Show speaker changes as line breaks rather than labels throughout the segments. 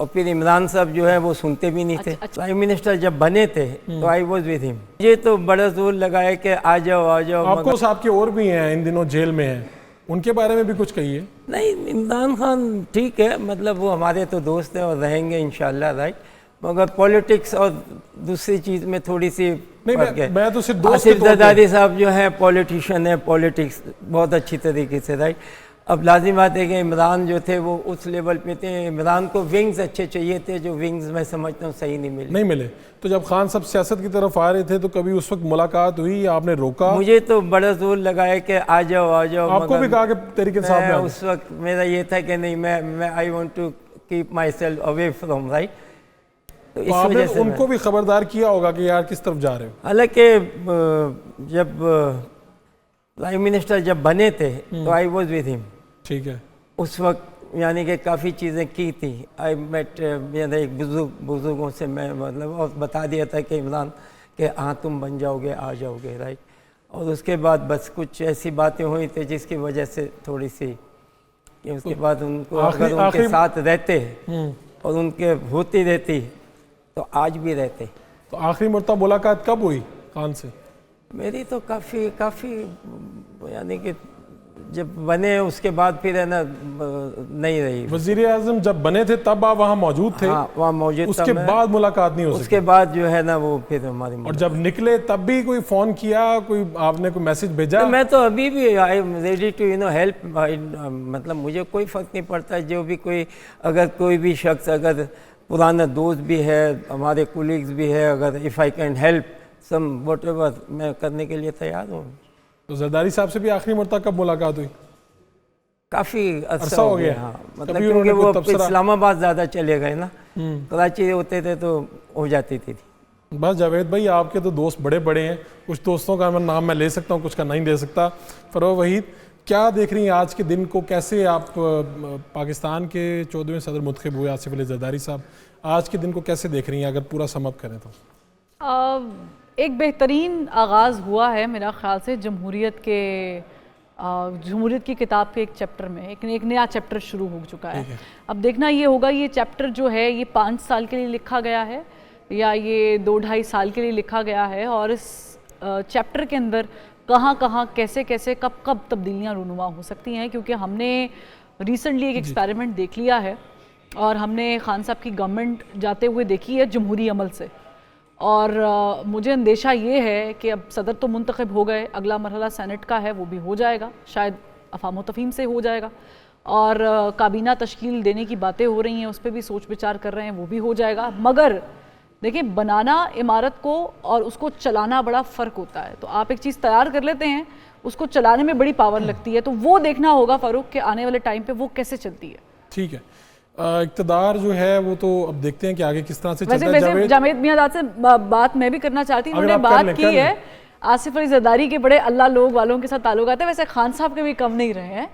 اور پھر عمران صاحب جو ہے وہ سنتے بھی نہیں تھے. پرائم منسٹر جب بنے تھے تو آئی واز ود ہم. یہ تو بڑا زور لگایا کہ آ جاؤ آ جاؤ.
آپ کو صاحب کے اور بھی ہیں ان دنوں جیل میں ہیں, ان کے بارے میں بھی کچھ کہیے.
نہیں, عمران خان ٹھیک ہے, مطلب وہ ہمارے تو دوست ہیں اور رہیں گے انشاءاللہ, رائٹ, مگر پولیٹکس اور دوسری چیز میں تھوڑی سی فرق ہے.
میں تو صرف دوست
آصف زرداری صاحب جو ہیں پولیٹیشین ہے, پولیٹکس بہت اچھی طریقے سے, رائٹ. اب لازم بات ہے کہ عمران جو تھے وہ اس لیول پہ تھے, عمران کو ونگز اچھے چاہیے تھے, جو ونگز میں سمجھتا ہوں صحیح نہیں ملے.
تو جب خان صاحب سیاست کی طرف آ رہے تھے تو کبھی اس وقت ملاقات ہوئی یا آپ نے روکا؟
مجھے تو بڑا زور لگایا کہ آ جاؤ آ جاؤ.
آپ کو بھی کہا کہ تحریک انصاف میں
اس وقت میرا یہ تھا کہ نہیں, میں I want to keep myself away from, right. تو اس وجہ سے
ان کو بھی خبردار کیا ہوگا کہ یار کس طرف جا رہے ہو.
حالانکہ جب پرائم منسٹر جب بنے تھے تو آئی واز ود ہم.
ٹھیک ہے.
اس وقت یعنی کہ کافی چیزیں کی تھی. آئی میٹ ایک بزرگوں سے میں مطلب اور بتا دیا تھا کہ عمران کہ ہاں تم بن جاؤ گے, آ جاؤ گے, رائٹ. اور اس کے بعد بس کچھ ایسی باتیں ہوئی تھی جس کی وجہ سے تھوڑی سی کہ اس کے بعد ان کو اگر ان کے ساتھ رہتے اور ان کے ہوتی رہتی تو آج بھی رہتے.
تو آخری مرتبہ ملاقات کب ہوئی خان سے؟
میری تو کافی یعنی کہ جب بنے اس کے بعد پھر ہے نا نہیں رہی.
وزیر اعظم جب بنے تھے تب آپ وہاں موجود تھے؟
ہاں وہاں موجود
اس
تھا.
کے بعد ملاقات نہیں ہو سکی؟
اس کے بعد جو ہے نا وہ پھر ہماری
اور جب نکلے تب بھی کوئی فون کیا, کوئی آپ نے کوئی میسج بھیجا؟
میں تو ابھی بھی I am ready to help. مطلب مجھے کوئی فرق نہیں پڑتا, جو بھی کوئی اگر کوئی بھی شخص اگر پرانا دوست بھی ہے, ہمارے کولیگز بھی ہے, اگر if I can help some what ever, میں کرنے کے لیے تیار ہوں.
تو زرداری صاحب سے بھی آخری مرتبہ کب ملاقات ہوئی؟
کافی عرصہ ہو گیا. ہاں مطلب
کبھی
کیونکہ وہ
تبصرہ
اسلام آباد زیادہ چلے گئے نا, کراچی ہوتے تھے تو ہو جاتی تھی.
بس جاوید بھائی آپ کے تو دوست بڑے ہیں, کچھ دوستوں کا نام میں لے سکتا ہوں, کچھ کا نہیں لے سکتا. فروغ وحید, کیا دیکھ رہی ہیں آج کے دن کو, کیسے آپ پاکستان کے 14ویں صدر منتخب ہوئے آصف علی زرداری صاحب, آج کے دن کو کیسے دیکھ رہی ہیں اگر پورا سم اپ کریں تو؟
ایک بہترین آغاز ہوا ہے میرا خیال سے جمہوریت کی کتاب کے ایک چیپٹر میں, ایک نیا چیپٹر شروع ہو چکا ہے. اب دیکھنا یہ ہوگا یہ چیپٹر جو ہے یہ 5 سال کے لیے لکھا گیا ہے یا یہ 2-2.5 سال کے لیے لکھا گیا ہے, اور اس چیپٹر کے اندر کہاں کیسے کب تبدیلیاں رونما ہو سکتی ہیں. کیونکہ ہم نے ریسنٹلی ایک ایکسپیریمنٹ دیکھ لیا ہے اور ہم نے خان صاحب کی گورنمنٹ جاتے ہوئے دیکھی ہے جمہوری عمل سے, اور مجھے اندیشہ یہ ہے کہ اب صدر تو منتخب ہو گئے, اگلا مرحلہ سینٹ کا ہے وہ بھی ہو جائے گا, شاید افہام و تفہیم سے ہو جائے گا, اور کابینہ تشکیل دینے کی باتیں ہو رہی ہیں, اس پہ بھی سوچ بچار کر رہے ہیں, وہ بھی ہو جائے گا. مگر دیکھیں بنانا عمارت کو اور اس کو چلانا بڑا فرق ہوتا ہے. تو آپ ایک چیز تیار کر لیتے ہیں, اس کو چلانے میں بڑی پاور لگتی ہے, تو وہ دیکھنا ہوگا فاروق کہ آنے والے ٹائم پہ وہ کیسے چلتی ہے.
ٹھیک ہے, اقتدار جو ہے وہ تو اب دیکھتے ہیں کہ آگے کس طرح سے چلتا ہے.
ویسے جاوید میاں داد سے بات میں بھی کرنا چاہتی ہوں, انہوں نے بات کی ہے آصف علی زرداری کے بڑے اللہ لوگ والوں کے ساتھ تعلقات ہیں. ویسے خان صاحب کے بھی کم نہیں رہے ہیں,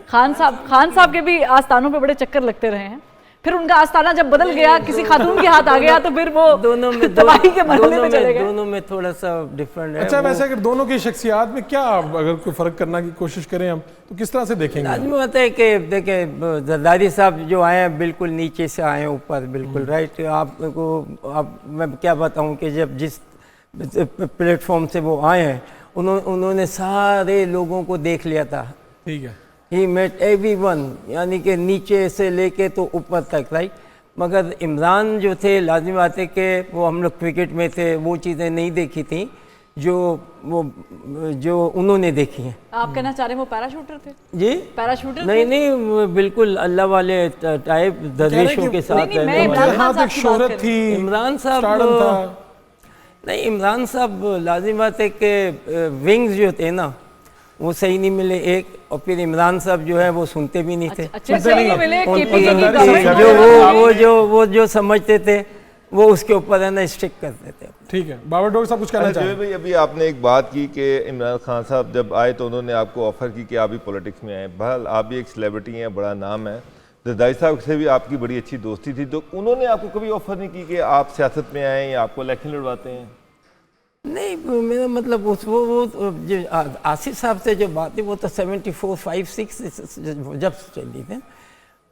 خان صاحب کے بھی آستانوں پہ بڑے چکر لگتے رہے ہیں. پھر ان کا آستانہ جب بدل گیا, کسی خاتون کے ہاتھ آ گیا, تو پھر وہ تباہی کے مرحلے میں چلے گئے.
دونوں میں تھوڑا سا ڈیفرنٹ ہے.
اچھا ویسے اگر دونوں کی شخصیات میں کیا اگر کوئی فرق کرنا کی کوشش کریں ہم تو کس طرح سے دیکھیں گے؟
لازمی بات ہے کہ دیکھیں زرداری صاحب جو آئے ہیں بالکل نیچے سے آئے ہیں اوپر, بالکل رائٹ. آپ کو میں کیا بتاؤں کہ جب جس پلیٹ فارم سے وہ آئے ہیں انہوں نے سارے لوگوں کو دیکھ لیا تھا.
ٹھیک ہے.
ہی میٹ ایوری ون, یعنی کہ نیچے سے لے کے تو اوپر تک, رائٹ. مگر عمران جو تھے لازمی بات ہے کہ وہ ہم لوگ کرکٹ میں تھے, وہ چیزیں نہیں دیکھی تھیں جو انہوں نے دیکھی ہیں.
آپ کہنا چاہ رہے ہیں وہ پیراشوٹر تھے؟
جی
پیراشوٹر
نہیں بالکل اللہ والے ٹائپ درویشوں کے ساتھ.
شہرت تھی
عمران صاحب نہیں, عمران صاحب لازمی بات ہے کہ ونگز جو تھے نا وہ صحیح نہیں ملے ایک, اور پھر عمران صاحب جو ہے وہ سنتے بھی نہیں تھے. وہ جو سمجھتے تھے وہ اس کے اوپر ہے نا اسٹک کرتے تھے.
ٹھیک ہے, بابر ڈاکٹر صاحب کچھ کہنا چاہیں؟
بھائی ابھی آپ نے ایک بات کی کہ عمران خان صاحب جب آئے تو انہوں نے آپ کو آفر کی کہ آپ بھی پولیٹکس میں آئیں. بہرحال آپ بھی ایک سیلیبریٹی ہیں, بڑا نام ہے. زرداری صاحب سے بھی آپ کی بڑی اچھی دوستی تھی, تو انہوں نے آپ کو کبھی آفر نہیں کی کہ آپ سیاست میں آئیں یا آپ کو الیکشن لڑواتے ہیں؟
نہیں, میرا مطلب وہ آصف صاحب سے جو بات ہے وہ تو 74-5-6 جب چلی تھی,